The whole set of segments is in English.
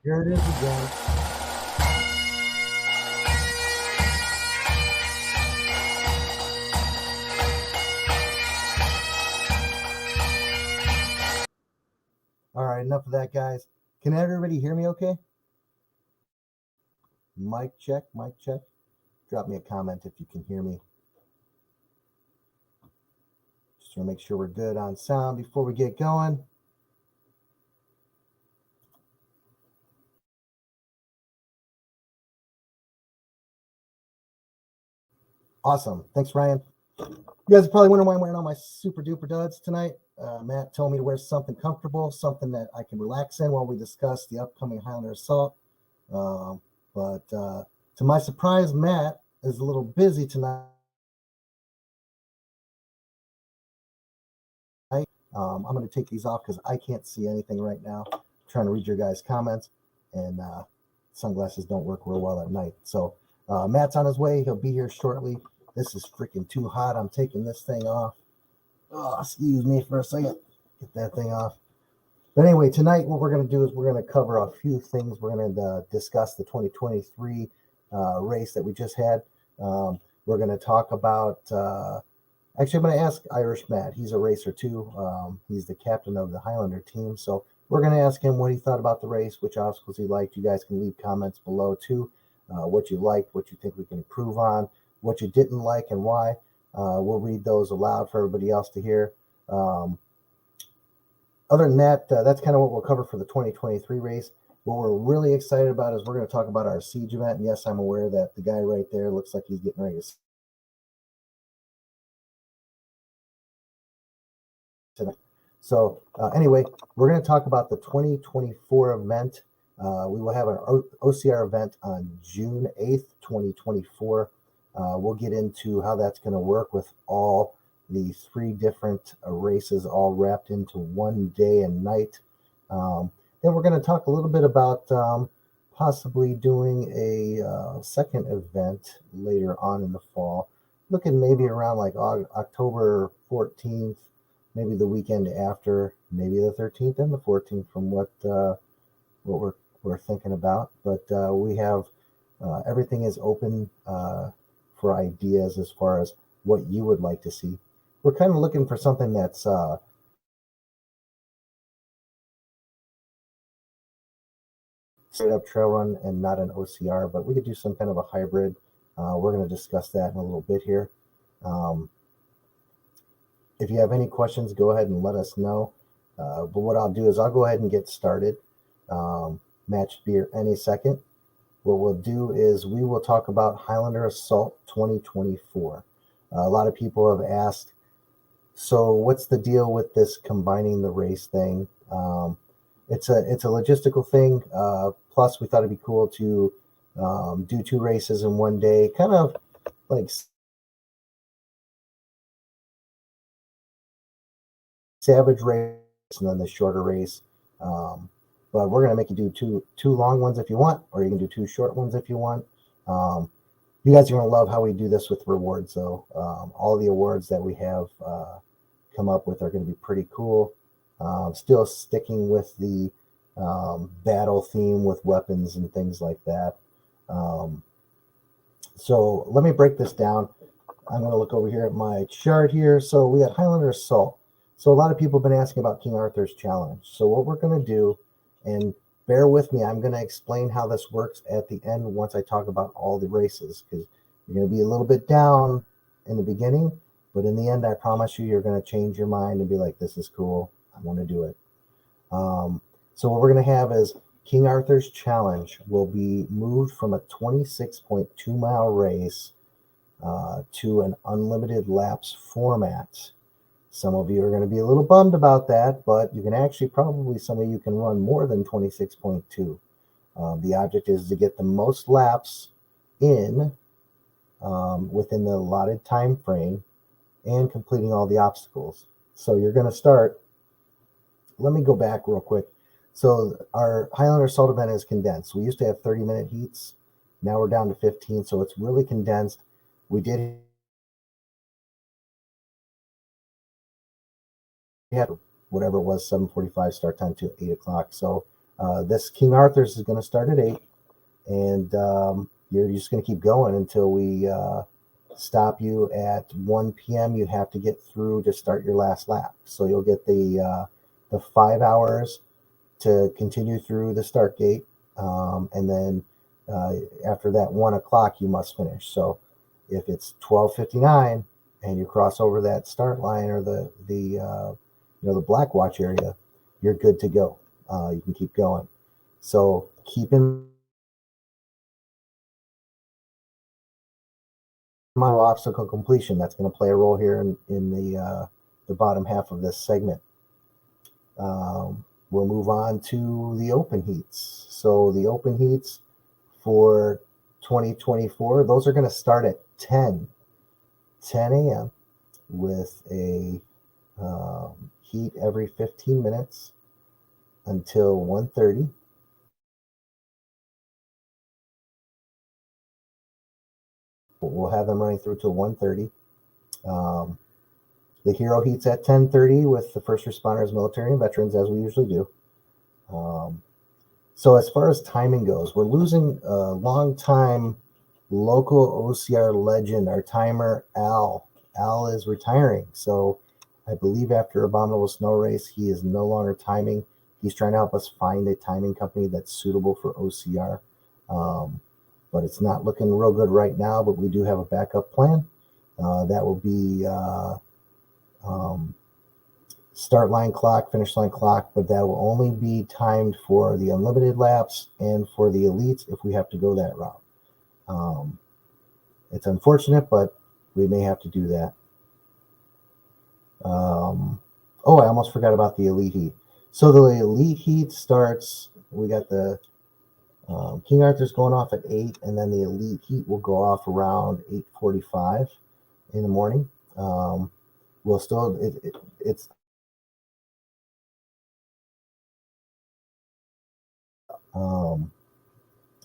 Here it is again. All right, enough of that, guys. Can everybody hear me okay? Mic check, mic check. Drop me a comment if you can hear me. Just want to make sure we're good on sound before we get going. Awesome. Thanks, Ryan. You guys are probably wondering why I'm wearing all my super duper duds tonight. Matt told me to wear something comfortable, something that I can relax in while we discuss the upcoming Highlander assault. But to my surprise, Matt is a little busy tonight. I'm going to take these off because I can't see anything right now. I'm trying to read your guys' comments, and sunglasses don't work real well at night. So Matt's on his way. He'll be here shortly. This is freaking too hot. I'm taking this thing off. Oh, excuse me for a second. Get that thing off. But anyway, tonight what we're going to do is we're going to cover a few things. We're going to discuss the 2023 race that we just had. We're going to talk about, actually, I'm going to ask Irish Matt. He's a racer too. He's the captain of the Highlander team. So we're going to ask him what he thought about the race, which obstacles he liked. You guys can leave comments below too. What you liked, what you think we can improve on, what you didn't like, and why. We'll read those aloud for everybody else to hear. Other than that, that's kind of what we'll cover for the 2023 race. What we're really excited about is we're going to talk about our siege event. And yes, I'm aware that the guy right there looks like he's getting ready to. So anyway, we're going to talk about the 2024 event. We will have an OCR event on June 8th, 2024. We'll get into how that's going to work with all the three different races all wrapped into one day and night. Then we're going to talk a little bit about possibly doing a second event later on in the fall, looking maybe around like October 14th, maybe the weekend after, maybe the 13th and the 14th from what we're thinking about. But we have everything is open for ideas as far as what you would like to see. We're kind of looking for something that's straight up trail run and not an OCR, but we could do some kind of a hybrid. We're going to discuss that in a little bit here. If you have any questions, go ahead and let us know. But what I'll do is I'll go ahead and get started. Match should be here any second. What we'll do is we will talk about Highlander Assault 2024. A lot of people have asked, so what's the deal with this combining the race thing? It's a logistical thing. Plus, we thought it'd be cool to do two races in one day, kind of like Savage race and then the shorter race. But we're gonna make you do two long ones if you want, or you can do two short ones if you want. You guys are gonna love how we do this with rewards. So all the awards that we have come up with are going to be pretty cool. Still sticking with the battle theme with weapons and things like that. So let me break this down. I'm going to look over here at my chart here. So we got Highlander Assault. So a lot of people have been asking about King Arthur's Challenge. So what we're going to do, and bear with me, I'm going to explain how this works at the end once I talk about all the races, because you're going to be a little bit down in the beginning, but in the end, I promise you, you're going to change your mind and be like, this is cool. I want to do it. So what we're going to have is King Arthur's Challenge will be moved from a 26.2 mile race to an unlimited laps format. Some of you are going to be a little bummed about that, but you can actually some of you can run more than 26.2. The object is to get the most laps in within the allotted time frame and completing all the obstacles. So you're going to start. Let me go back real quick. So our Highlander Assault event is condensed. We used to have 30-minute heats. Now we're down to 15, so it's really condensed. We did have whatever it was, 7:45 start time to 8 o'clock. So This King Arthur's is going to start at 8, and you're just going to keep going until we stop you at 1 p.m. You have to get through to start your last lap. So you'll get the 5 hours to continue through the start gate, and then after that 1 o'clock you must finish. So if it's 12:59 and you cross over that start line or the black watch area, you're good to go. You can keep going. So keep in mind obstacle completion. That's going to play a role here in the bottom half of this segment. We'll move on to the open heats. So the open heats for 2024, those are going to start at 10 a.m. with a heat every 15 minutes until 1:30. We'll have them running through till 1:30. The hero heats at 10:30 with the first responders, military, and veterans, as we usually do. So as far as timing goes, we're losing a long-time local OCR legend, our timer, Al. Al is retiring. So I believe after Abominable Snow Race, he is no longer timing. He's trying to help us find a timing company that's suitable for OCR. But it's not looking real good right now, but we do have a backup plan. That will be start line clock, finish line clock, but that will only be timed for the unlimited laps and for the elites if we have to go that route. It's unfortunate, but we may have to do that. I almost forgot about the elite heat. So the elite heat starts, we got the King Arthur's going off at 8, and then the elite heat will go off around 8:45 in the morning. We'll still, it's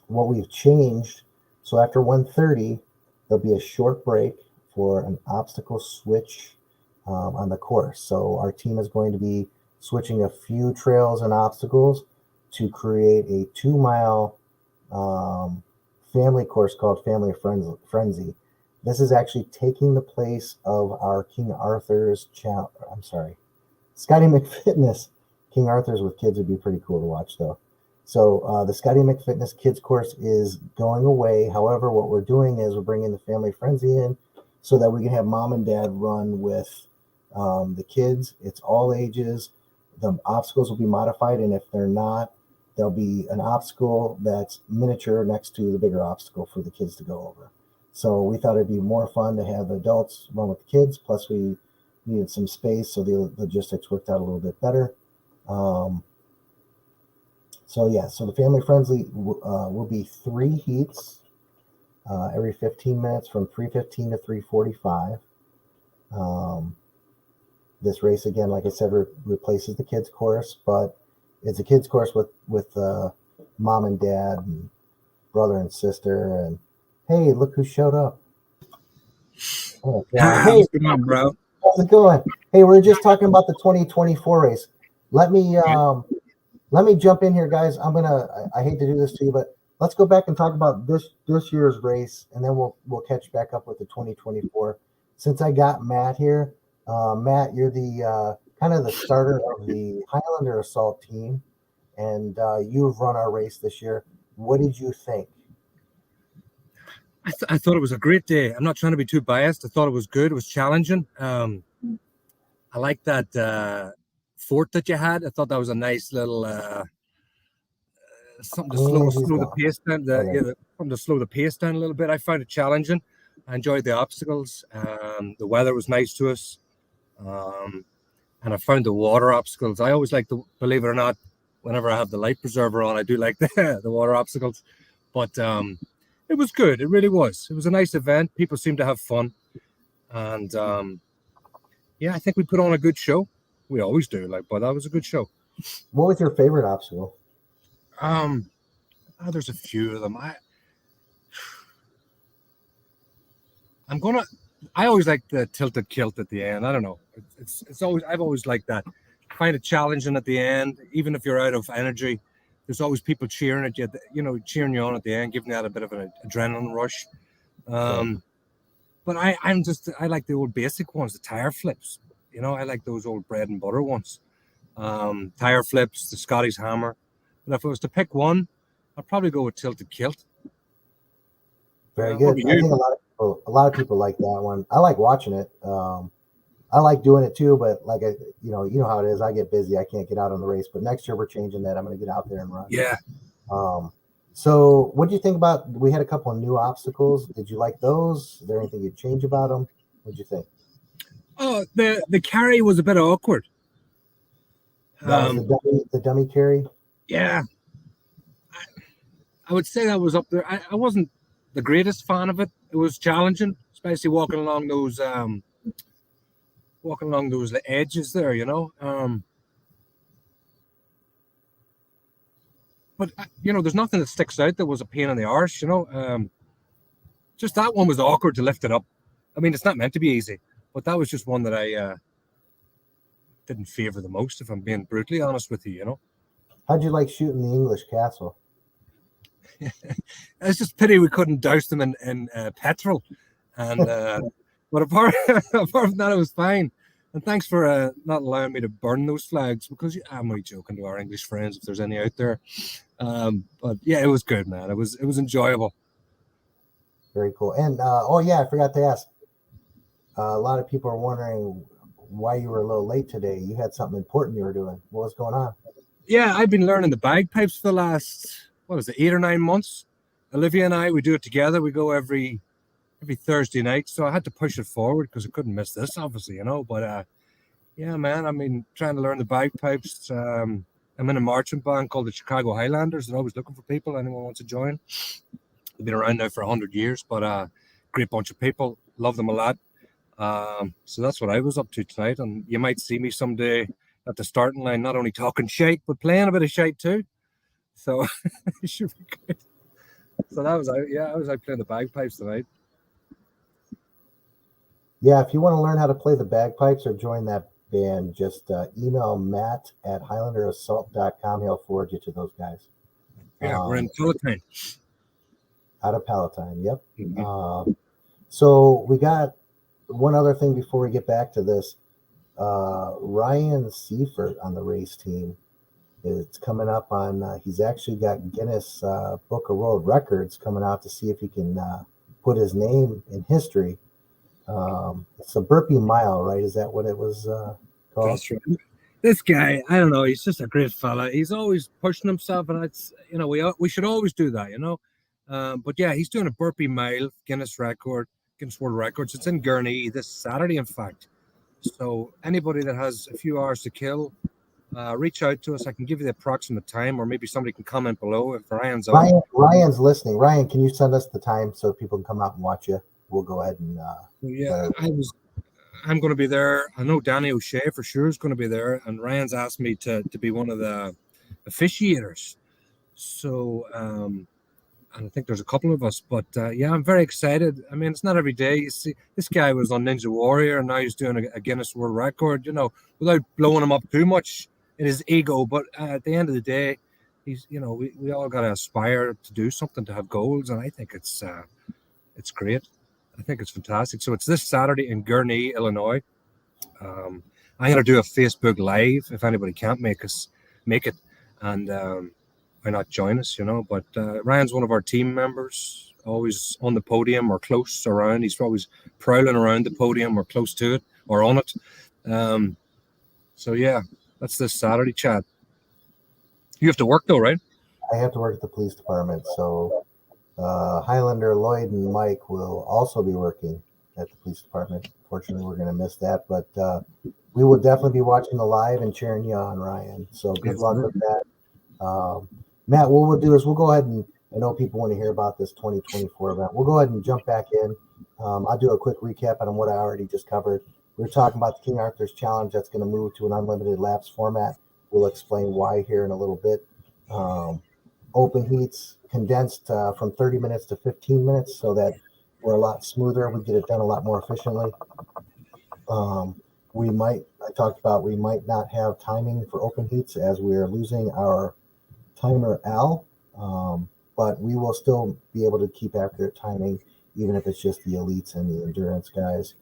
what we've changed. So after 1:30, there'll be a short break for an obstacle switch on the course. So our team is going to be switching a few trails and obstacles to create a 2-mile family course called Family Frenzy. This is actually taking the place of our King Arthur's Scotty McFitness. King Arthur's with kids would be pretty cool to watch, though. So the Scotty McFitness Kids course is going away. However, what we're doing is we're bringing the Family Frenzy in so that we can have mom and dad run with the kids. It's all ages. The obstacles will be modified, and if they're not, there'll be an obstacle that's miniature next to the bigger obstacle for the kids to go over. So we thought it'd be more fun to have adults run with the kids, plus we needed some space, so the logistics worked out a little bit better. So the Family Frenzy will be 3 heats every 15 minutes from 3:15 to 3:45. This race, again, like I said, replaces the kids course, but it's a kids course with mom and dad and brother and sister. And hey, look who showed up. Oh, hey, what's going on, bro? How's it going? Hey, we're just talking about the 2024 race. Let me jump in here, guys. I hate to do this to you, but let's go back and talk about this year's race, and then we'll catch back up with the 2024. Since I got Matt here, Matt, you're the kind of the starter of the Highlander Assault team, and you've run our race this year. What did you think? I thought it was a great day. I'm not trying to be too biased. I thought it was good. It was challenging. I like that fort that you had. I thought that was a nice little something to slow the pace down. Something to slow the pace down a little bit. I found it challenging. I enjoyed the obstacles. The weather was nice to us, and I found the water obstacles. I always like believe it or not, whenever I have the life preserver on, I do like the water obstacles. But it was good. It really was. It was a nice event. People seemed to have fun, and I think we put on a good show. We always do. But that was a good show. What was your favorite obstacle? There's a few of them. I always like the tilted kilt at the end. I don't know. I've always liked that. Find it challenging at the end, even if you're out of energy. there's always people cheering at you, cheering you on at the end, giving you that a bit of an adrenaline rush. But I like the old basic ones, the tire flips. I like those old bread and butter ones. Tire flips, the Scottish hammer. But if I was to pick one, I'd probably go with tilted kilt. Very good. I think a lot of people like that one. I like watching it. I like doing it too, but like you know how it is. I get busy. I can't get out on the race. But next year we're changing that. I'm going to get out there and run. Yeah. So what do you think about? We had a couple of new obstacles. Did you like those? Is there anything you'd change about them? What do you think? Oh, the carry was a bit awkward. That was the dummy carry. Yeah, I would say that was up there. I wasn't the greatest fan of it. It was challenging, especially walking along those edges there, But there's nothing that sticks out that was a pain in the arse, Just that one was awkward to lift it up. I mean, it's not meant to be easy, but that was just one that I didn't favor the most, if I'm being brutally honest with you, How'd you like shooting the English castle? It's just pity we couldn't douse them in petrol, and but apart from that, it was fine. And thanks for not allowing me to burn those flags, because I'm only joking to our English friends if there's any out there. But yeah, it was good, man. It was enjoyable. Very cool. And I forgot to ask. A lot of people are wondering why you were a little late today. You had something important you were doing. What was going on? Yeah, I've been learning the bagpipes for the last 8 or 9 months. Olivia and we do it together. We go every Thursday night. So I had to push it forward because I couldn't miss this, obviously, But yeah, man, I mean, trying to learn the bagpipes. I'm in a marching band called the Chicago Highlanders. They're always looking for people. Anyone wants to join? They've been around now for 100 years, but great bunch of people. Love them a lot. So that's what I was up to tonight. And you might see me someday at the starting line, not only talking shite, but playing a bit of shite too. So it should be good. So I was out playing the bagpipes tonight. Yeah, if you want to learn how to play the bagpipes or join that band, just email Matt at HighlanderAssault.com. He'll forward you to those guys. Yeah, we're in Palatine. Out of Palatine, yep. Mm-hmm. So we got one other thing before we get back to this. Ryan Seifert on the race team. It's coming up on, he's actually got Guinness Book of World Records coming out to see if he can put his name in history. It's a burpee mile, right? Is that what it was called? That's right. This guy, I don't know, he's just a great fella. He's always pushing himself, and it's, we should always do that, But yeah, he's doing a burpee mile, Guinness World Records. It's in Gurnee this Saturday, in fact. So anybody that has a few hours to kill, reach out to us. I can give you the approximate time, or maybe somebody can comment below if Ryan's on. Ryan's listening. Ryan, can you send us the time so people can come out and watch you? We'll go ahead and I'm going to be there. I know Danny O'Shea for sure is going to be there, and Ryan's asked me to be one of the officiators. So and I think there's a couple of us, but yeah, I'm very excited. I mean, it's not every day. You see, this guy was on Ninja Warrior, and now he's doing a Guinness World Record, without blowing him up too much in his ego. But at the end of the day, he's, we all got to aspire to do something, to have goals, and I think it's great. I think it's fantastic. So it's this Saturday in Gurnee, Illinois. I'm going to do a Facebook Live if anybody can't make it, and why not join us, But Ryan's one of our team members, always on the podium or close around. He's always prowling around the podium or close to it or on it. So yeah, that's this Saturday, Chad. You have to work though, right? I have to work at the police department, so Highlander, Lloyd, and Mike will also be working at the police department. Fortunately, we're going to miss that, but we will definitely be watching the live and cheering you on, Ryan. So good luck with that. Matt, what we'll do is we'll go ahead and, I know people want to hear about this 2024 event. We'll go ahead and jump back in. I'll do a quick recap on what I already just covered. We were talking about the King Arthur's Challenge that's going to move to an unlimited laps format. We'll explain why here in a little bit. Open heats condensed from 30 minutes to 15 minutes so that we're a lot smoother. We get it done a lot more efficiently. We might not have timing for open heats as we're losing our timer L, but we will still be able to keep accurate timing, even if it's just the elites and the endurance guys.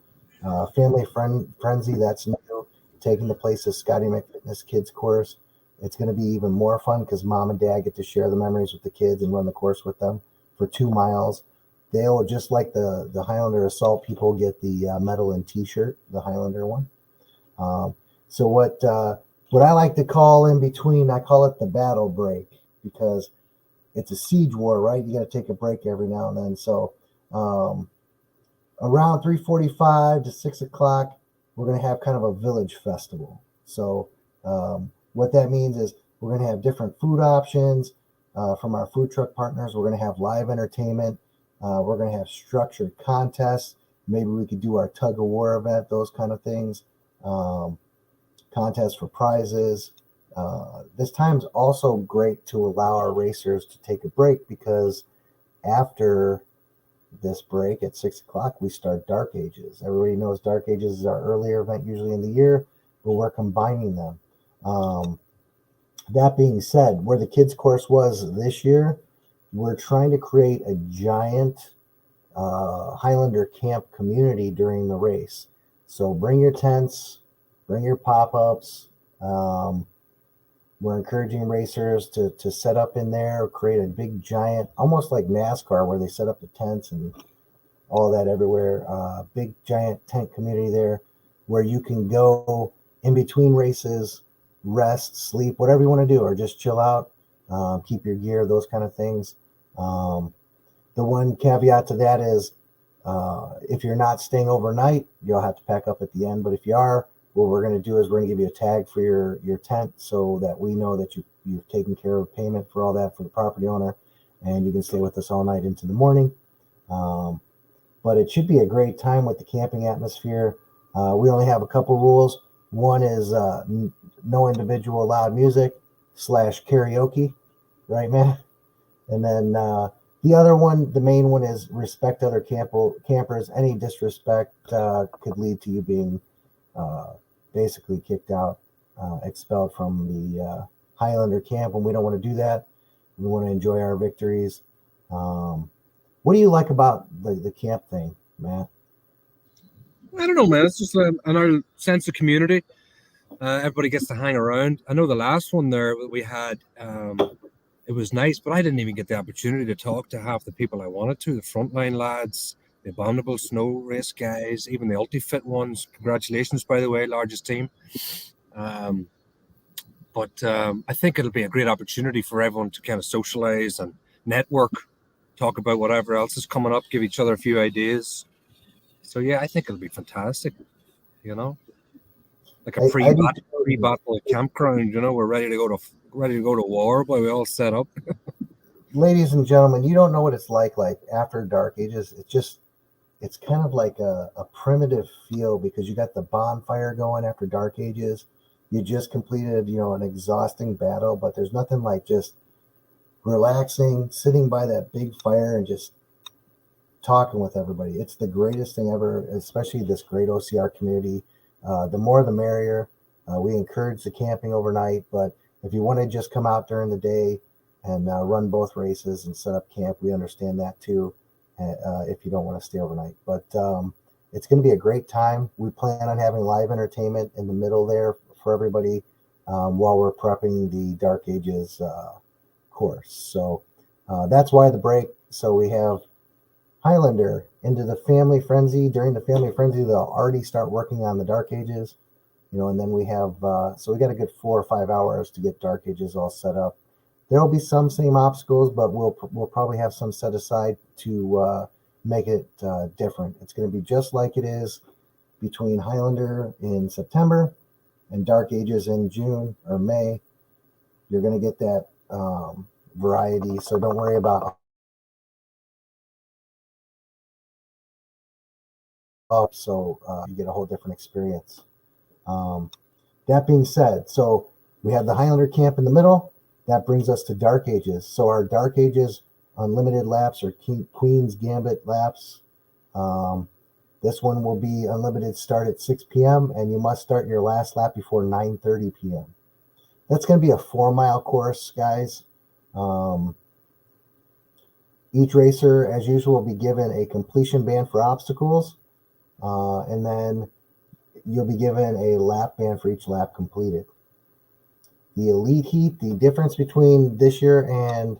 Family Frenzy, that's new, taking the place of Scotty McFitness Kids course. It's going to be even more fun because mom and dad get to share the memories with the kids and run the course with them for 2 miles. They'll, just like the Highlander Assault people, get the medal and T-shirt, the Highlander one. So what I like to call in between, I call it the battle break, because it's a siege war, right? You got to take a break every now and then. So around 3:45 to 6 o'clock, we're going to have kind of a village festival. So what that means is we're going to have different food options from our food truck partners. We're going to have live entertainment. We're going to have structured contests. Maybe we could do our tug of war event, those kind of things. Contests for prizes. This time's also great to allow our racers to take a break, because after this break at 6 o'clock, we start Dark Ages. Everybody knows Dark Ages is our earlier event usually in the year, but we're combining them. That being said, where the kids course was this year, we're trying to create a giant Highlander camp community during the race. So bring your tents, bring your pop-ups. We're encouraging racers to set up in there, create a big giant, almost like NASCAR, where they set up the tents and all that everywhere. Big giant tent community there where you can go in between races, rest, sleep, whatever you want to do, or just chill out, keep your gear, those kind of things. The one caveat to that is if you're not staying overnight, you'll have to pack up at the end. But if you are, what we're going to do is we're going to give you a tag for your tent, so that we know that you've taken care of payment for all that for the property owner, and you can stay with us all night into the morning. But it should be a great time with the camping atmosphere. We only have a couple rules. One is no individual loud music / karaoke, right, man? And then the other one, the main one, is respect other campers. Any disrespect could lead to you being basically kicked out, expelled from the Highlander camp, and we don't want to do that. We want to enjoy our victories. What do you like about the camp thing, Matt? I don't know, man. It's just another sense of community. Everybody gets to hang around. I know the last one there we had, it was nice, but I didn't even get the opportunity to talk to half the people I wanted to. The frontline lads, the Abominable Snow Race guys, even the Ulti-Fit ones. Congratulations, by the way, largest team. But I think it'll be a great opportunity for everyone to kind of socialize and network, talk about whatever else is coming up, give each other a few ideas. So yeah, I think it'll be fantastic. You know, like a I do too. pre-battle campground. You know, we're ready to go to war, but we all set up. Ladies and gentlemen, you don't know what it's like after Dark Ages. It's kind of like a primitive feel, because you got the bonfire going after Dark Ages. You just completed, an exhausting battle, but there's nothing like just relaxing, sitting by that big fire and just talking with everybody. It's the greatest thing ever, especially this great OCR community. The more the merrier. We encourage the camping overnight, but if you want to just come out during the day and run both races and set up camp, we understand that too, if you don't want to stay overnight. But it's going to be a great time. We plan on having live entertainment in the middle there for everybody while we're prepping the Dark Ages course. So that's why the break. So we have Highlander into the Family Frenzy. During the Family Frenzy, they'll already start working on the Dark Ages, and then we have, so we got a good 4 or 5 hours to get Dark Ages all set up. There will be some same obstacles, but we'll probably have some set aside to make it different. It's going to be just like it is between Highlander in September and Dark Ages in June or May. You're going to get that variety, so don't worry about up. So you get a whole different experience. That being said, so we have the Highlander camp in the middle. That brings us to Dark Ages. So our Dark Ages unlimited laps or Queen's Gambit laps. This one will be unlimited start at 6 p.m. and you must start your last lap before 9:30 p.m. That's going to be a 4-mile course, guys. Um, each racer, as usual, will be given a completion band for obstacles, and then you'll be given a lap band for each lap completed. The elite heat, the difference between this year and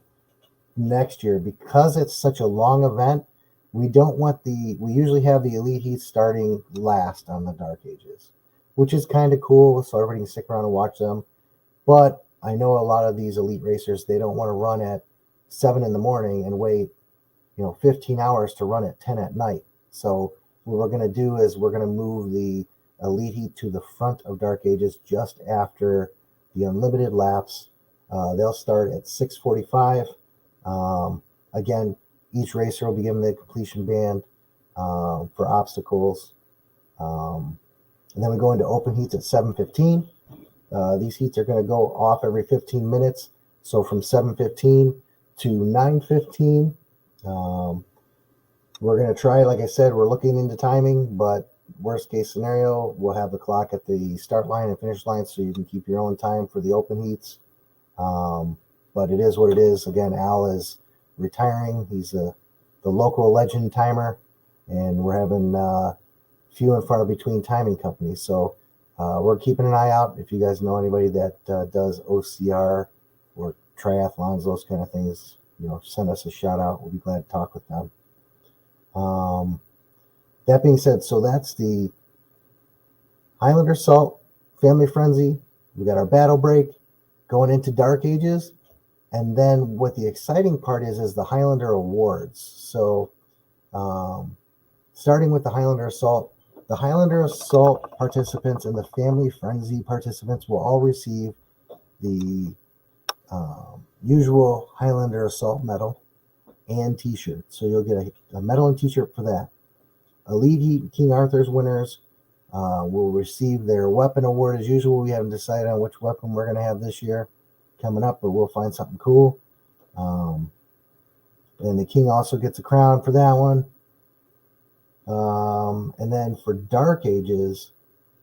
next year, because it's such a long event, we usually have the elite heat starting last on the Dark Ages, which is kind of cool, so everybody can stick around and watch them. But I know a lot of these elite racers, they don't want to run at 7 in the morning and wait 15 hours to run at 10 at night. So what we're going to do is we're going to move the elite heat to the front of Dark Ages just after the unlimited laps. They'll start at 6:45. Again, each racer will be given the completion band for obstacles. And then we go into open heats at 7:15. These heats are going to go off every 15 minutes. So from 7:15 to 9:15, we're going to try, like I said, we're looking into timing, but worst case scenario, we'll have the clock at the start line and finish line so you can keep your own time for the open heats. But it is what it is. Again, Al is retiring. He's the local legend timer, and we're having few and far between timing companies. So we're keeping an eye out. If you guys know anybody that does OCR or triathlons, those kind of things, send us a shout out. We'll be glad to talk with them. That being said, so that's the Highlander Salt Family Frenzy. We got our battle break going into Dark Ages. And then what the exciting part is the Highlander Awards. So starting with the Highlander Assault participants and the Family Frenzy participants will all receive the usual Highlander Assault medal and t-shirt. So you'll get a medal and t-shirt for that. Elite Heat King Arthur's winners will receive their weapon award as usual. We haven't decided on which weapon we're going to have this year coming up, but we'll find something cool. And the king also gets a crown for that one. And then for Dark Ages,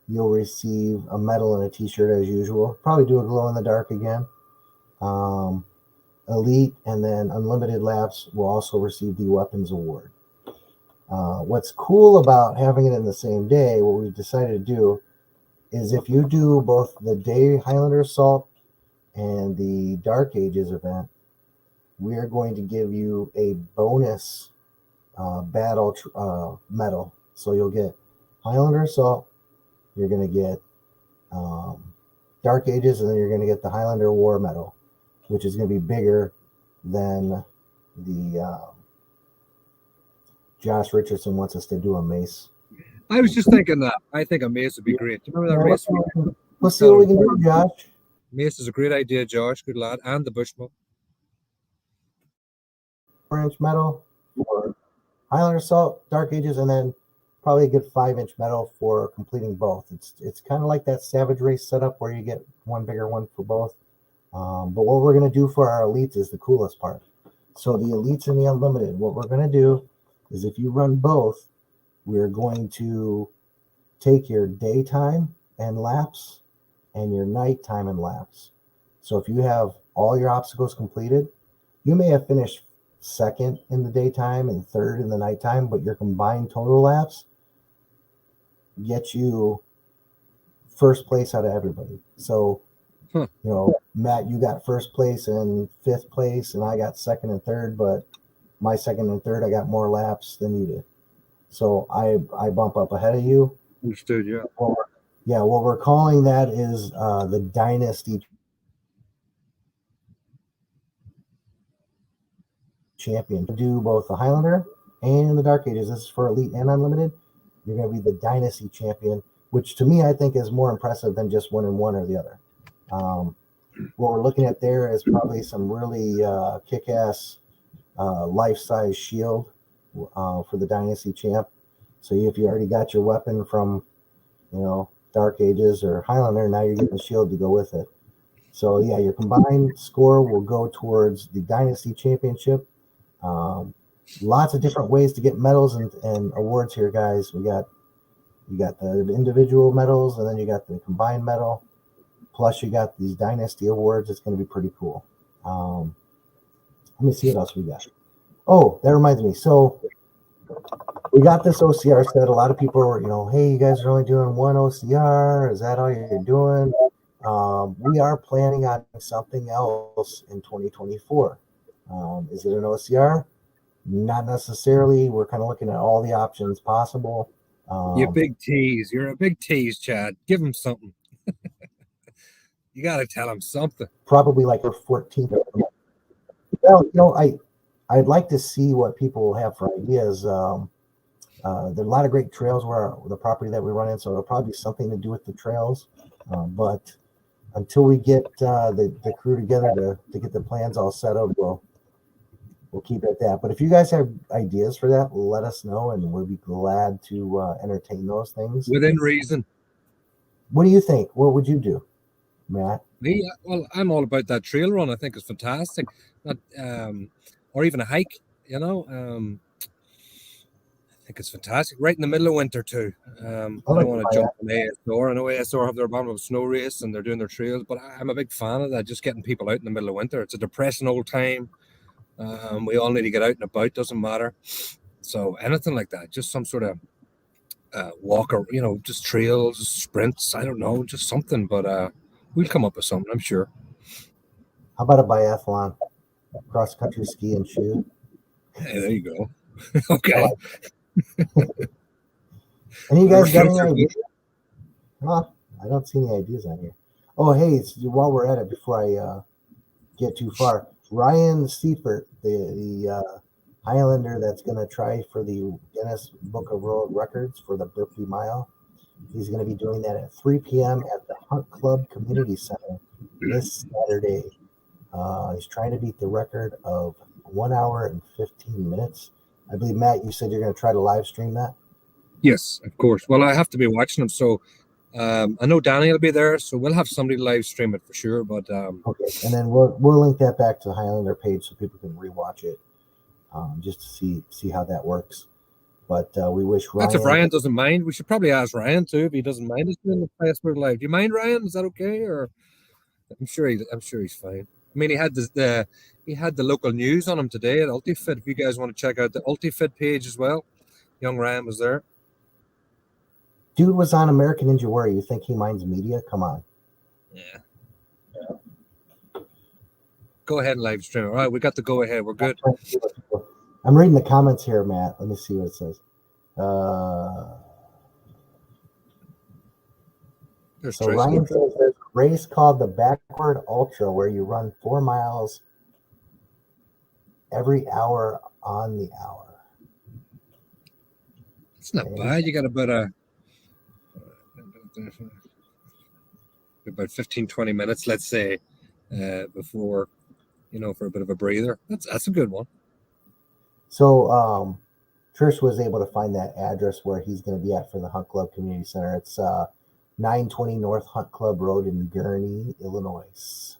you'll receive a medal and a t-shirt as usual. Probably do a glow in the dark again. Elite and then Unlimited Laps will also receive the weapons award. What's cool about having it in the same day, what we've decided to do, is if you do both the day Highlander Assault and the Dark Ages event, we are going to give you a bonus battle medal. So you'll get Highlander Assault, you're going to get Dark Ages, and then you're going to get the Highlander War medal, which is going to be bigger than the Josh Richardson wants us to do a mace. I was just thinking that. I think a mace would be great. Do you remember that mace? Let's see what we can do, Josh. Mace is a great idea, Josh. Good lad. And the Bushmill. 4-inch medal for Highlander Assault, Dark Ages, and then probably a good 5-inch medal for completing both. It's kind of like that Savage Race setup where you get one bigger one for both. But what we're going to do for our elites is the coolest part. So the elites and the unlimited, what we're going to do is if you run both, we're going to take your daytime and laps and your nighttime and laps. So if you have all your obstacles completed, you may have finished second in the daytime and third in the nighttime, but your combined total laps get you first place out of everybody. So, Matt, you got first place and fifth place, and I got second and third, but my second and third, I got more laps than you did. So I bump up ahead of you. Understood, yeah. What we're calling that is the Dynasty Champion. Do both the Highlander and the Dark Ages. This is for Elite and Unlimited. You're going to be the Dynasty Champion, which to me I think is more impressive than just one or the other. What we're looking at there is probably some really kick-ass life-size shield for the Dynasty Champ. So if you already got your weapon from, Dark Ages or Highlander, now you're getting the shield to go with it. So yeah, your combined score will go towards the Dynasty Championship. Lots of different ways to get medals and awards here, guys. You got the individual medals, and then you got the combined medal. Plus, you got these Dynasty awards. It's going to be pretty cool. Let me see what else we got. Oh, that reminds me. So we got this OCR set. A lot of people were, hey, you guys are only doing one OCR. Is that all you're doing? We are planning on something else in 2024. Is it an OCR? Not necessarily. We're kind of looking at all the options possible. You big tease. You're a big tease, Chad. Give him something. You got to tell him something. Probably like the 14th. Well, I'd like to see what people have for ideas. There are a lot of great trails where the property that we run in, so it'll probably be something to do with the trails. But until we get the crew together to get the plans all set up, we'll keep it at that. But if you guys have ideas for that, let us know, and we'll be glad to entertain those things. Within reason. What do you think? What would you do, Matt? Me? Well, I'm all about that trail run. I think it's fantastic. Not, or even a hike, I think it's fantastic. Right in the middle of winter, too. I don't want to jump on ASR. I know ASR have their abominable snow race and they're doing their trails, but I'm a big fan of that, just getting people out in the middle of winter. It's a depressing old time. We all need to get out and about, doesn't matter. So anything like that, just some sort of walk, or just trails, sprints, I don't know, just something. But we'll come up with something, I'm sure. How about a biathlon? Cross country ski and shoot. Hey, there you go. Okay. And you guys got any ideas? Huh? I don't see any ideas on here. Oh, hey, while we're at it, before I get too far, Ryan Seifert, the Highlander that's going to try for the Guinness Book of World Records for the Berkeley Mile. He's going to be doing that at 3 p.m. at the Hunt Club Community Center this Saturday. He's trying to beat the record of 1 hour and 15 minutes. I believe, Matt, you said you're going to try to live stream that? Yes, of course. Well, I have to be watching him, so I know Danny will be there, so we'll have somebody live stream it for sure. But okay, and then we'll link that back to the Highlander page so people can rewatch it, just to see how that works. But we wish Ryan. That's if Ryan doesn't mind. We should probably ask Ryan too if he doesn't mind us doing the Password Live. Do you mind, Ryan? Is that okay? Or I'm sure he's fine. I mean, he had the local news on him today at UltiFit. If you guys want to check out the UltiFit page as well, young Ryan was there. Dude was on American Ninja Warrior. You think he minds media? Come on. Yeah. Go ahead and live stream. All right, we got the go ahead. We're good. I'm reading the comments here, Matt. Let me see what it says. So Ryan says there's a race called the Backward Ultra where you run 4 miles every hour on the hour. It's not bad. You got about 15, 20 minutes, let's say, before, for a bit of a breather. That's a good one. So Trish was able to find that address where he's going to be at for the Hunt Club Community Center. It's 920 North Hunt Club Road in Gurnee, Illinois.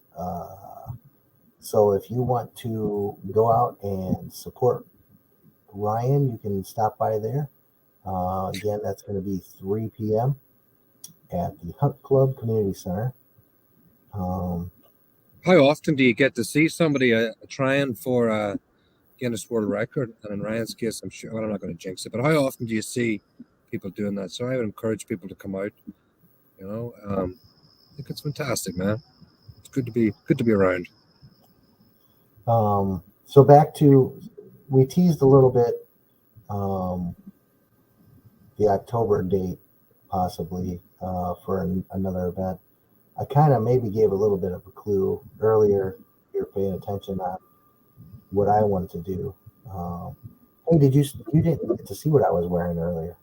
So if you want to go out and support Ryan, you can stop by there. Again, that's going to be 3 p.m. at the Hunt Club Community Center. How often do you get to see somebody trying for a Guinness World Record? And in Ryan's case, I'm sure, well, I'm not going to jinx it, but how often do you see people doing that? So I would encourage people to come out. I think it's fantastic, man. It's good to be around. So back to, we teased a little bit the October date possibly for another event. I kind of maybe gave a little bit of a clue earlier. You're paying attention on what I wanted to do. Hey, you didn't get to see what I was wearing earlier?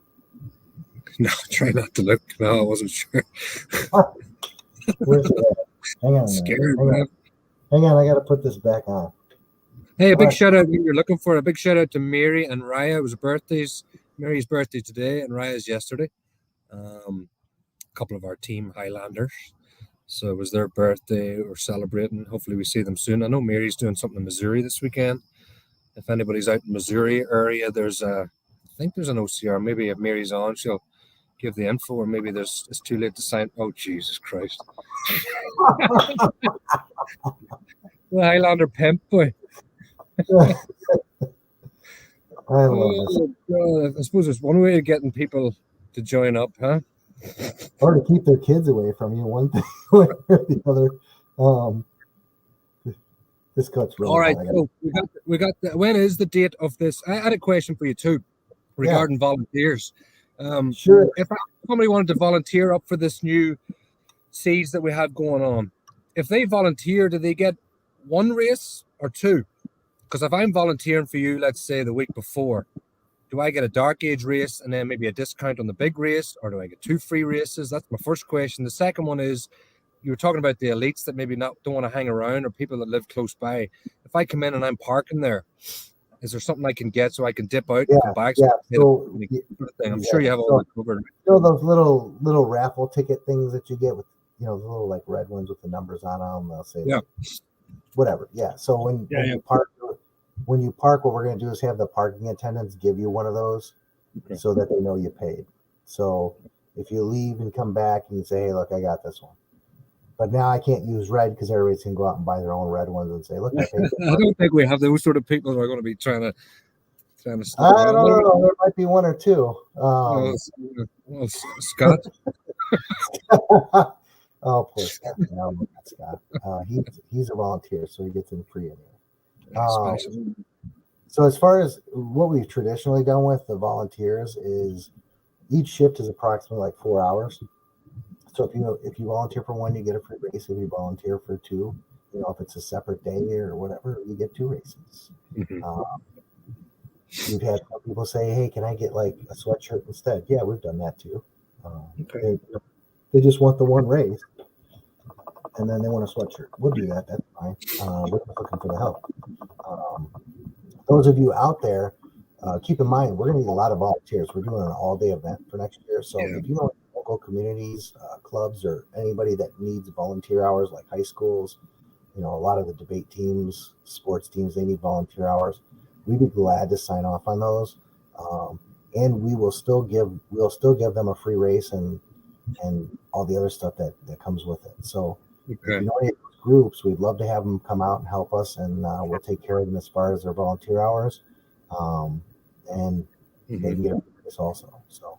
No, try not to look. No, I wasn't sure. Where's it? Hang on. Scared, Hang on, I got to put this back on. Hey, a big shout out when you're looking for a big shout out to Mary and Raya. It was birthdays. Mary's birthday today and Raya's yesterday. A couple of our team Highlanders. So it was their birthday. We're celebrating. Hopefully we see them soon. I know Mary's doing something in Missouri this weekend. If anybody's out in Missouri area, I think there's an OCR. Maybe if Mary's on, she'll give the info, or maybe it's too late to sign. Oh, Jesus Christ. The Highlander pimp boy. I love this. Oh, God. I suppose there's one way of getting people to join up, huh? Or to keep their kids away from you, one thing or the other. Um, this coat's All really right, hot. so we got when is the date of this? I had a question for you too Yeah, regarding volunteers. sure. If somebody wanted to volunteer up for this new siege that we have going on, if they volunteer, do they get one race or two? Because if I'm volunteering for you, let's say the week before, do I get a dark age race and then maybe a discount on the big race, or do I get two free races? That's my first question. The second one is, you were talking about the elites that maybe not don't want to hang around, or people that live close by. If I come in and I'm parking there, is there something I can get so I can dip out and come Yeah, back? yeah. So Sort of thing. I'm sure exactly. you have all So that covered. those little raffle ticket things that you get with the little like red ones with the numbers on them. They'll say Yeah, like whatever. Yeah. So yeah, yeah. when you park, what we're going to do is have the parking attendants give you one of those Okay. so that they know you paid. So if you leave and come back and you say, hey, look, I got this one. But now I can't use red because everybody's can go out and buy their own red ones and say, look, I paid. I don't think we have those sort of people who are going to be trying to I slip don't around. know. There might be one or two. Scott. Oh, poor Scott. No, not Scott. He's a volunteer, so he gets in free anyway. Special. So as far as what we've traditionally done with the volunteers is each shift is approximately like 4 hours. So if you volunteer for one, you get a free race. If you volunteer for two, if it's a separate day or whatever, you get two races. Mm-hmm. We've had some people say, "Hey, can I get like a sweatshirt instead?" Yeah, we've done that too. Okay. They just want the one race, and then they want a sweatshirt. We'll do that. That's fine. We're just looking for the help. Those of you out there, keep in mind we're going to need a lot of volunteers. We're doing an all-day event for next year, so Yeah. if you know local communities, clubs, or anybody that needs volunteer hours, like high schools, a lot of the debate teams, sports teams, they need volunteer hours. We'd be glad to sign off on those, and we'll still give them a free race and all the other stuff that comes with it. So if Okay. you know any of those groups, we'd love to have them come out and help us, and we'll take care of them as far as their volunteer hours, and they can get a free race also. So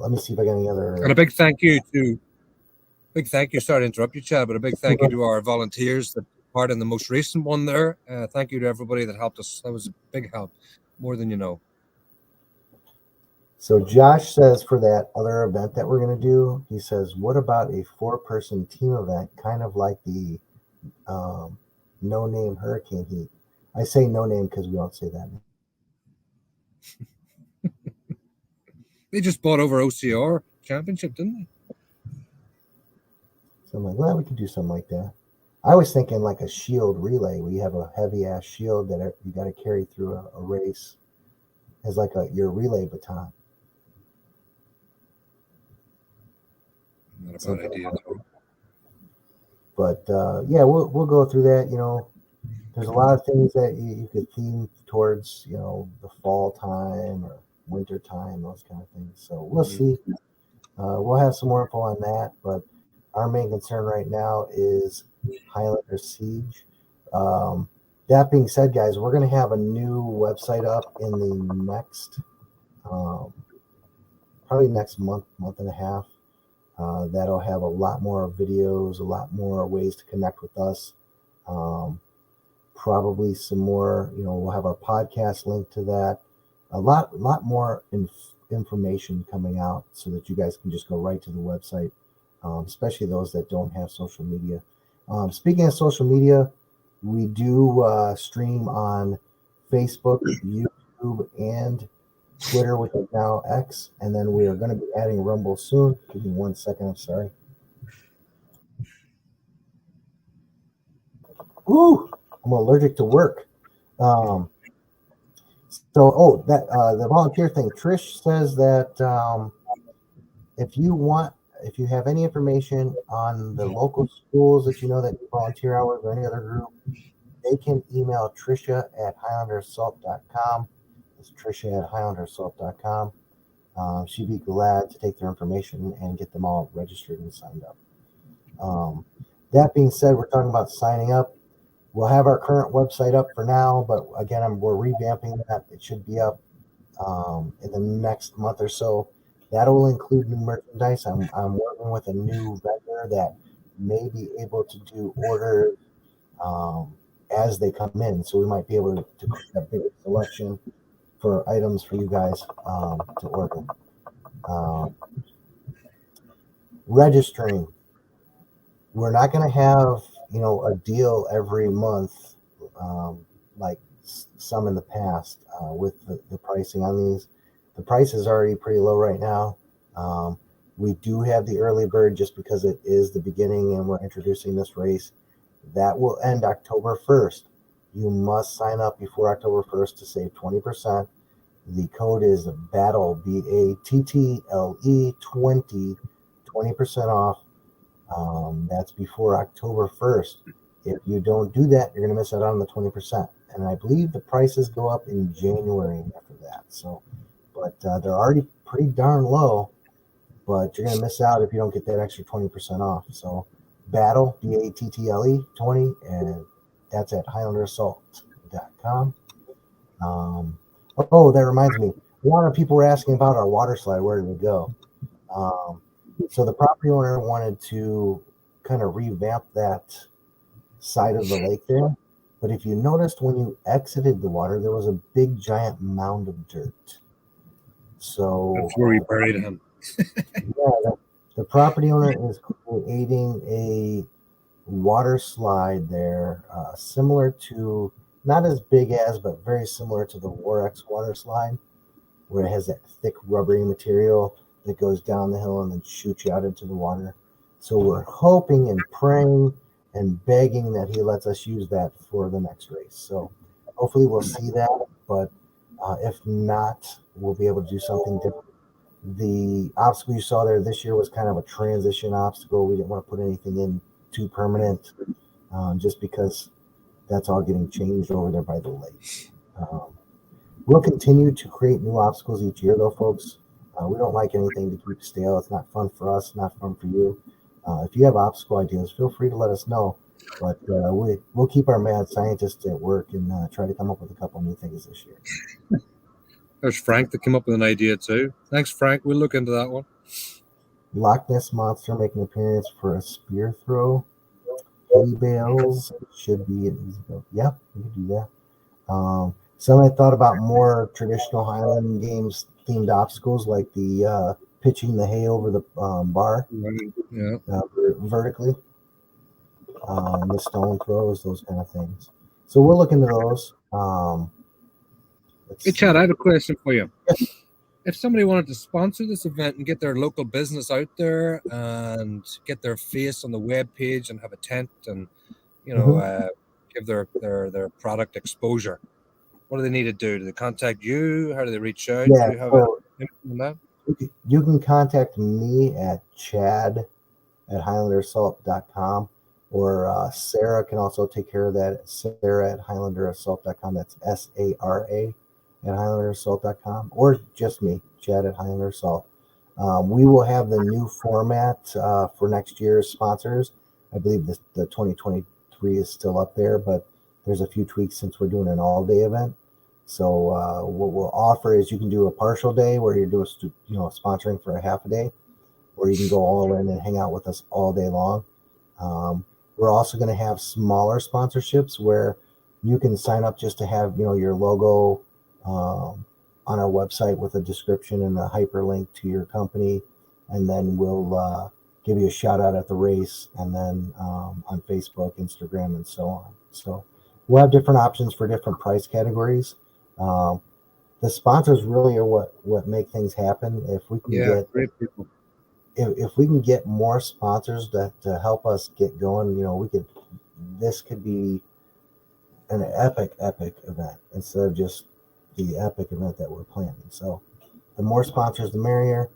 let me see if I got any other. And a big thank you. Sorry to interrupt you, Chad, but a big thank you to our volunteers that part in the most recent one there. Thank you to everybody that helped us. That was a big help, more than you know. So Josh says for that other event that we're going to do, he says, what about a 4-person team event, kind of like the No Name Hurricane Heat? I say no name because we don't say that name. They just bought over OCR championship, didn't they? So I'm like, well, we could do something like that. I was thinking like a shield relay where you have a heavy ass shield that you got to carry through a race as like your relay baton. Not a bad idea. But yeah, we'll go through that. There's a lot of things that you could theme towards, the fall time or winter time, those kind of things. So we'll see. We'll have some more info on that, but our main concern right now is Highlander Siege. That being said, guys, we're going to have a new website up in the next, probably next month and a half. That'll have a lot more videos, a lot more ways to connect with us. Probably some more, we'll have our podcast link to that. A lot more information coming out so that you guys can just go right to the website, especially those that don't have social media. Speaking of social media, we do stream on Facebook, YouTube, and Twitter, which is now X, and then we are going to be adding Rumble soon. Give me 1 second. I'm sorry. Ooh, I'm allergic to work. The volunteer thing. Trish says that if you have any information on the local schools that that do volunteer hours or any other group, they can email Trisha at HighlanderSalt.com. It's Trisha at HighlanderSalt.com. She'd be glad to take their information and get them all registered and signed up. That being said, we're talking about signing up. We'll have our current website up for now, but again, we're revamping that. It should be up in the next month or so. That will include new merchandise. I'm working with a new vendor that may be able to do orders as they come in. So we might be able to create a bigger selection for items for you guys to order. Um, Registering. We're not going to have, a deal every month like some in the past with the pricing on these. The price is already pretty low right now. We do have the early bird just because it is the beginning and we're introducing this race. That will end October 1st. You must sign up before October 1st to save 20%. The code is BATTLE, BATTLE 20% off. That's before October 1st. If you don't do that, you're going to miss out on the 20%. And I believe the prices go up in January after that. So, but they're already pretty darn low, but you're going to miss out if you don't get that extra 20% off. So, BATTLE, BATTLE 20, and that's at HighlanderAssault.com. That reminds me. A lot of people were asking about our water slide. Where did it go? So the property owner wanted to kind of revamp that side of the lake there. But if you noticed when you exited the water, there was a big giant mound of dirt. So That's where we buried him. the property owner is creating a water slide there, similar to, not as big as, but very similar to the Warex water slide, where it has that thick rubbery material that goes down the hill and then shoots you out into the water. So we're hoping and praying and begging that he lets us use that for the next race. So hopefully we'll see that, but if not, we'll be able to do something different. The obstacle you saw there this year was kind of a transition obstacle. We didn't want to put anything in too permanent, just because that's all getting changed over there by the lake. We'll continue to create new obstacles each year, though, folks. We don't like anything to keep stale. It's not fun for us, not fun for you. If you have obstacle ideas, feel free to let us know. But we'll keep our mad scientists at work and try to come up with a couple new things this year. There's Frank that came up with an idea too. Thanks, Frank. We'll look into that one. Loch Ness Monster making an appearance for a spear throw. Hay bales should be an easy go. Yeah, we can do that. Some had thought about more traditional Highland games themed obstacles like the pitching the hay over the bar vertically, the stone throws, those kind of things. So we'll look into those. Hey, Chad, I have a question for you. If somebody wanted to sponsor this event and get their local business out there and get their face on the web page and have a tent and give their product exposure, what do they need to do? Do they contact you? How do they reach out? Yeah, do you have on that? You can contact me at chad@highlanderassault.com, or Sarah can also take care of that. Sarah@highlanderassault.com. That's SARA at HighlanderAssault.com, or just me, Chad at Highlander Assault. We will have the new format for next year's sponsors. I believe the 2023 is still up there, but there's a few tweaks since we're doing an all-day event. So what we'll offer is you can do a partial day where you're doing sponsoring for a half a day, or you can go all in and hang out with us all day long. We're also going to have smaller sponsorships where you can sign up just to have your logo on our website with a description and a hyperlink to your company, and then we'll give you a shout out at the race, and then on Facebook, Instagram, and so on. So we'll have different options for different price categories. The sponsors really are what make things happen. If we can get great people. If we can get more sponsors to help us get going, this could be an epic event instead of just the epic event that we're planning. So the more sponsors, the merrier.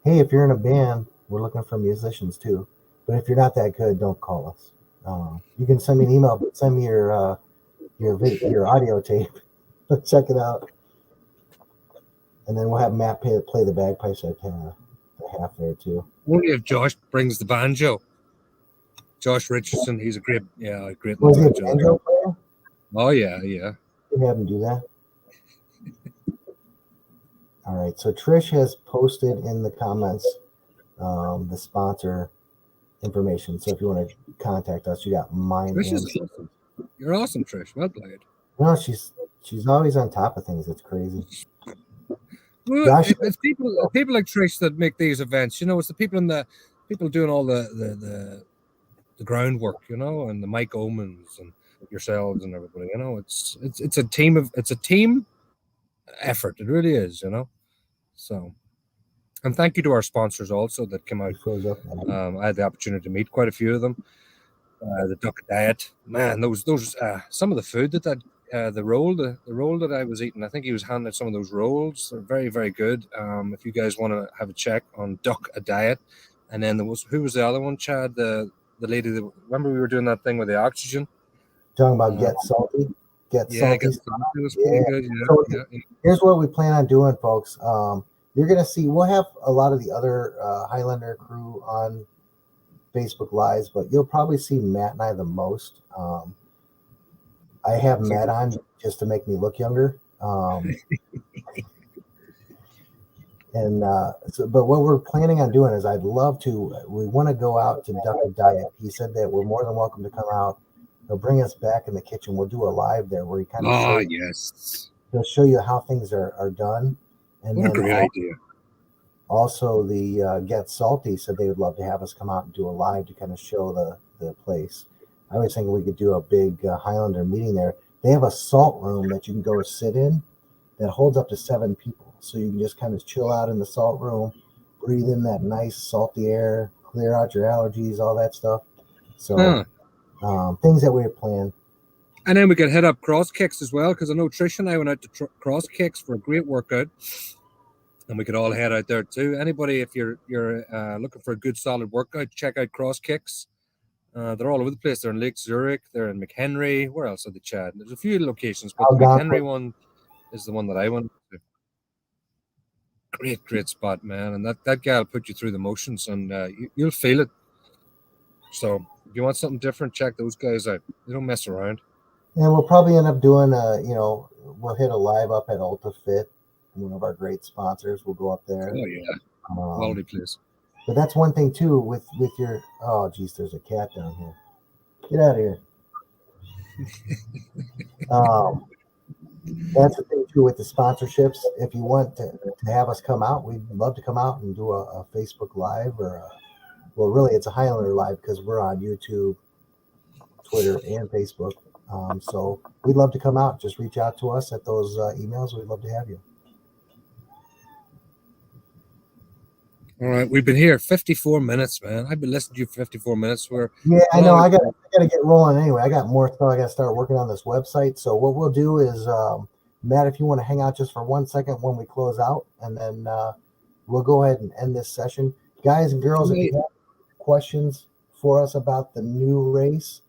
Hey, if you're in a band, we're looking for musicians too. But if you're not that good, don't call us. You can send me an email, but send me your audio tape. Check it out. And then we'll have Matt play the bagpipes at the half there too. Only if Josh brings the banjo. Josh Richardson, he's a great Was he little a judge. banjo player? Oh yeah. Can have him do that. All right. So Trish has posted in the comments the sponsor information. So if you want to contact us, you got mine Trish and is awesome. You're awesome, Trish. Well played. no, she's always on top of things. It's crazy. Well, Josh, it's people like Trish that make these events. It's the people doing all the groundwork, and the Mike Omans and yourselves and everybody. It's a team effort. It really is. So, and thank you to our sponsors also that came out. shows up. I had the opportunity to meet quite a few of them. The Duck Diet, man, those some of the food the roll that I was eating, I think he was handing out some of those rolls. They're very, very good. If you guys want to have a check on Duck a Diet, and then who was the other one, Chad? The lady that, remember we were doing that thing with the oxygen. Talking about Get Salty. Get Salty. It was pretty good. So here's what we plan on doing, folks. You're gonna see we'll have a lot of the other Highlander crew on Facebook Lives, but you'll probably see Matt and I the most. I have Matt on just to make me look younger. But what we're planning on doing is we want to go out to Duck a Diet. He said that we're more than welcome to come out. He'll bring us back in the kitchen. We'll do a live there where he kind of he'll show you how things are done. And what a great idea. Also, the Get Salty said they would love to have us come out and do a live to kind of show the place. I was thinking we could do a big Highlander meeting there. They have a salt room that you can go sit in that holds up to 7 people. So you can just kind of chill out in the salt room, breathe in that nice salty air, clear out your allergies, all that stuff. So things that we have planned. And then we could head up Cross Kicks as well, because I know Trish and I went out to Cross Kicks for a great workout. And we could all head out there too. Anybody, if you're looking for a good solid workout, check out Cross Kicks. They're all over the place. They're in Lake Zurich. They're in McHenry. Where else are they, Chad? There's a few locations, but the McHenry one is the one that I went to. Great spot, man. And that guy will put you through the motions, and you'll feel it. So if you want something different, check those guys out. They don't mess around. And we'll probably end up doing we'll hit a live up at Ultra Fit, one of our great sponsors. We'll go up there. Oh yeah, quality place. But that's one thing too with your there's a cat down here. Get out of here. That's the thing too with the sponsorships. If you want to have us come out, we'd love to come out and do a Facebook Live really it's a Highlander Live because we're on YouTube, Twitter, and Facebook. So we'd love to come out. Just reach out to us at those emails. We'd love to have you. All right, we've been here 54 minutes, man. I've been listening to you for 54 minutes. I know. I gotta get rolling anyway. I got more stuff. I gotta start working on this website. So what we'll do is, Matt, if you want to hang out just for 1 second when we close out, and then we'll go ahead and end this session, guys and girls. If you have questions for us about the new race,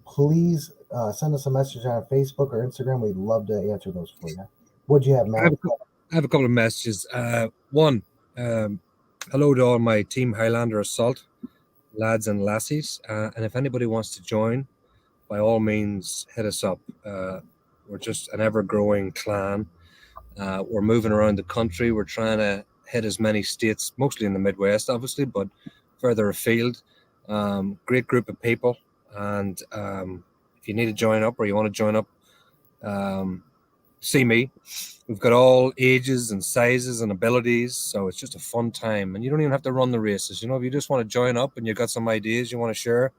please send us a message on Facebook or Instagram. We'd love to answer those for you. What'd you have, Matt? I have a couple of messages. One. Hello to all my Team Highlander Assault lads and lassies. And if anybody wants to join, by all means, hit us up. We're just an ever-growing clan. We're moving around the country. We're trying to hit as many states, mostly in the Midwest, obviously, but further afield. Great group of people. And if you need to join up or you want to join up, see me. We've got all ages and sizes and abilities, so it's just a fun time. And you don't even have to run the races. If you just want to join up and you've got some ideas you want to share,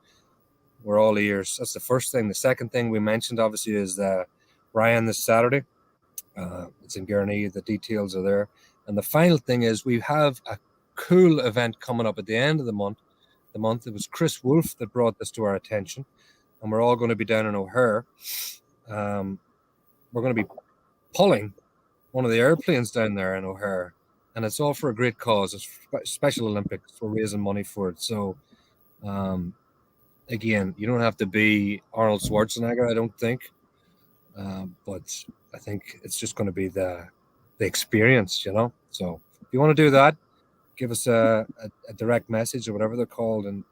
we're all ears. That's the first thing. The second thing we mentioned, obviously, is Ryan this Saturday. It's in Gurney. The details are there. And the final thing is we have a cool event coming up at the end of the month. It was Chris Wolf that brought this to our attention, and we're all going to be down in O'Hare. We're going to be pulling one of the airplanes down there in O'Hare, and it's all for a great cause. It's Special Olympics. We're raising money for it. So, again, you don't have to be Arnold Schwarzenegger, I don't think, but I think it's just going to be the experience, So, if you want to do that, give us a direct message or whatever they're called, and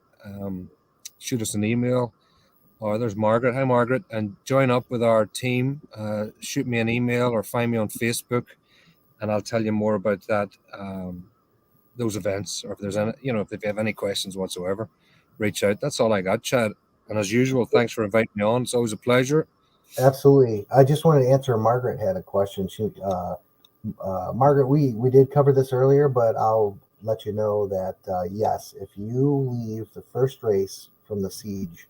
shoot us an email. Or there's Margaret. Hi, Margaret. And join up with our team. Shoot me an email or find me on Facebook, and I'll tell you more about that. Those events, or if there's any, if you have any questions whatsoever, reach out. That's all I got, Chad. And as usual, thanks for inviting me on. It's always a pleasure. Absolutely. I just wanted to answer. Margaret had a question. Margaret, we did cover this earlier, but I'll let you know that yes, if you leave the first race from the siege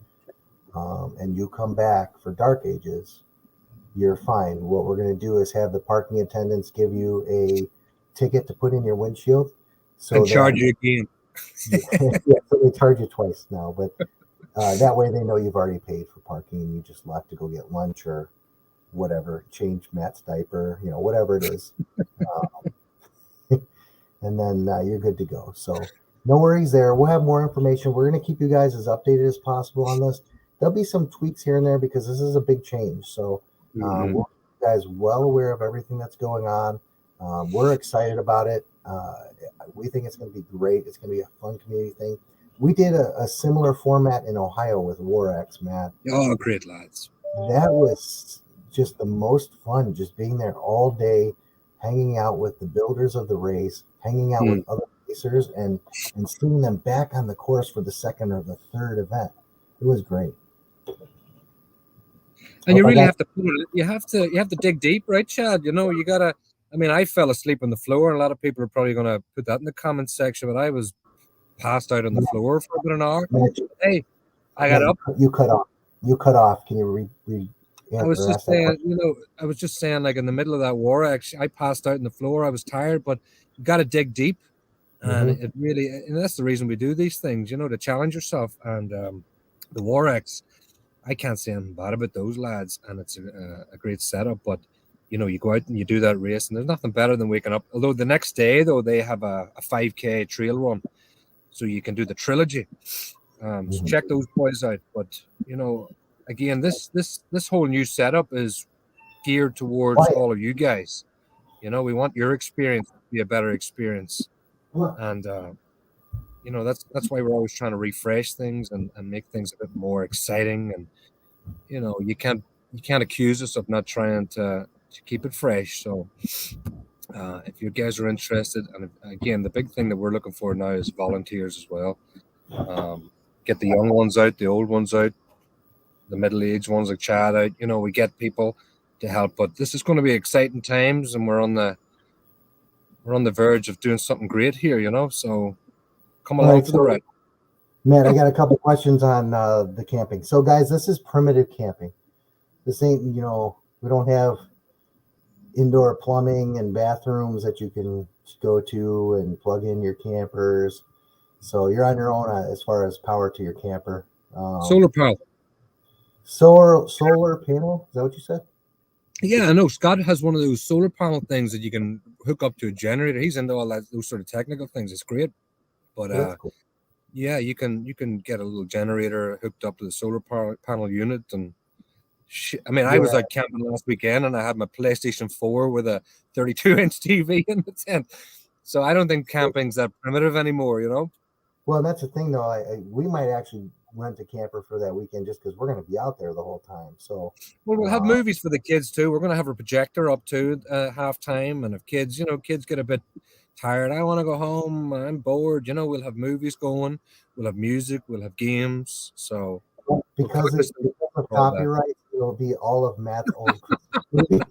and you come back for Dark Ages, you're fine. What we're going to do is have the parking attendants give you a ticket to put in your windshield. And charge you again. Yeah, so they charge you twice now, but that way they know you've already paid for parking and you just left to go get lunch or whatever, change Matt's diaper, whatever it is. And then you're good to go. So no worries there. We'll have more information. We're going to keep you guys as updated as possible on this. There'll be some tweaks here and there because this is a big change. So we'll keep you guys well aware of everything that's going on. We're excited about it. We think it's going to be great. It's going to be a fun community thing. We did a similar format in Ohio with Warex, Matt. Oh, great lads. That was just the most fun, just being there all day, hanging out with the builders of the race, hanging out with other racers, and seeing them back on the course for the second or the third event. It was great. And you really have to dig deep, right, Chad? You gotta. I mean, I fell asleep on the floor, and a lot of people are probably going to put that in the comments section, but I was passed out on the floor for about an hour. Hey, I got up. You cut off. Can you I was just saying, like in the middle of that war, actually, I passed out on the floor. I was tired, but you got to dig deep, and and that's the reason we do these things, to challenge yourself. And the Warex, I can't say anything bad about those lads, and it's a great setup. But you go out and you do that race, and there's nothing better than waking up. Although the next day, though, they have a 5K trail run, so you can do the trilogy. So check those boys out. But again, this whole new setup is geared towards all of you guys. We want your experience to be a better experience, and that's why we're always trying to refresh things and make things a bit more exciting. And you can't accuse us of not trying to keep it fresh. So if you guys are interested, and again, the big thing that we're looking for now is volunteers as well. Get the young ones out, the old ones out, the middle-aged ones like Chad out. We get people to help, but this is going to be exciting times, and we're on the verge of doing something great here. So come along for the ride. Matt, I got a couple questions on the camping. So guys, this is primitive camping. This ain't, we don't have indoor plumbing and bathrooms that you can go to and plug in your campers. So you're on your own as far as power to your camper. Solar panel. Solar panel? Is that what you said? Yeah, I know. Scott has one of those solar panel things that you can hook up to a generator. He's into all those sort of technical things. It's great. But cool. Yeah, you can get a little generator hooked up to the solar panel unit. And I was out camping last weekend, and I had my PlayStation 4 with a 32-inch TV in the tent. So I don't think camping's that primitive anymore, Well, that's the thing, though. We might actually rent a camper for that weekend just because we're going to be out there the whole time. So, we'll have movies for the kids too. We're going to have a projector up to halftime, and if kids get a bit tired, I want to go home, I'm bored. We'll have movies going. We'll have music. We'll have games. So because of copyright, it'll be all of Matt's old Christmas movies.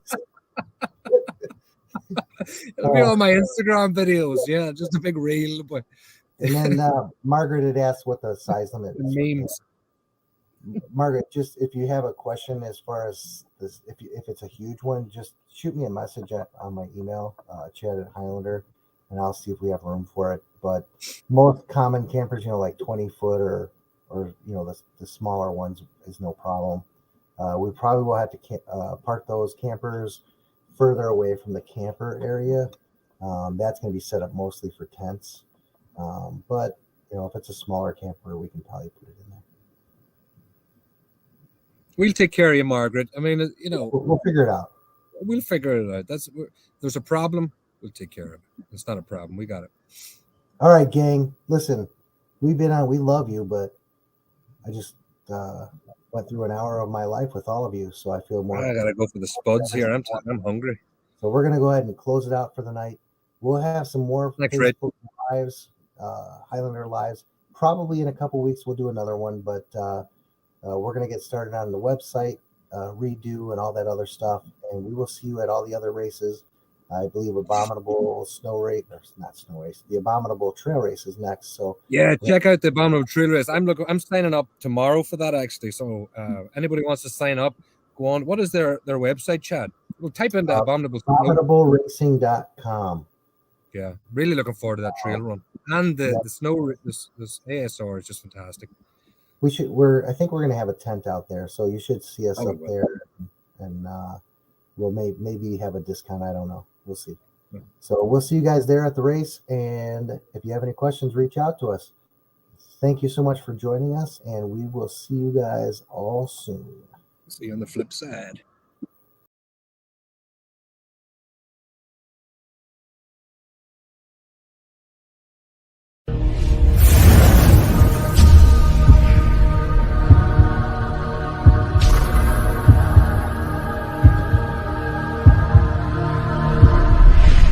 It'll be all my Instagram videos. Yeah, just a big reel. But and then Margaret had asked what the size limit is. Memes. Margaret, just if you have a question as far as this, if it's a huge one, just shoot me a message on my email, Chad@Highlander, and I'll see if we have room for it. But most common campers, like 20 foot or the smaller ones is no problem. We probably will have to park those campers further away from the camper area. That's going to be set up mostly for tents. But if it's a smaller camper, we can probably put it in there. We'll take care of you, Margaret. We'll figure it out. We'll figure it out. There's a problem, we'll take care of it. It's not a problem. We got it. All right, gang. Listen, we love you, but I just went through an hour of my life with all of you, so I feel more. I gotta go for the spuds here. I'm hungry. So we're gonna go ahead and close it out for the night. We'll have some more Thanks, Rich. Facebook lives, Highlander lives. Probably in a couple weeks we'll do another one, but we're gonna get started on the website, redo, and all that other stuff. And we will see you at all the other races. I believe Abominable Snow Race, or not Snow Race, the Abominable Trail Race is next. So Yeah, check out the Abominable Trail Race. I'm signing up tomorrow for that actually. So anybody wants to sign up, go on. What is their website, Chad? We'll type in the Abominable. abominableracing.com. Yeah, really looking forward to that trail run. And the snow this ASR is just fantastic. I think we're gonna have a tent out there, so you should see us up there, and we'll maybe have a discount. I don't know. We'll see. Yeah. So we'll see you guys there at the race, and if you have any questions, reach out to us. Thank you so much for joining us, and we will see you guys all soon. See you on the flip side.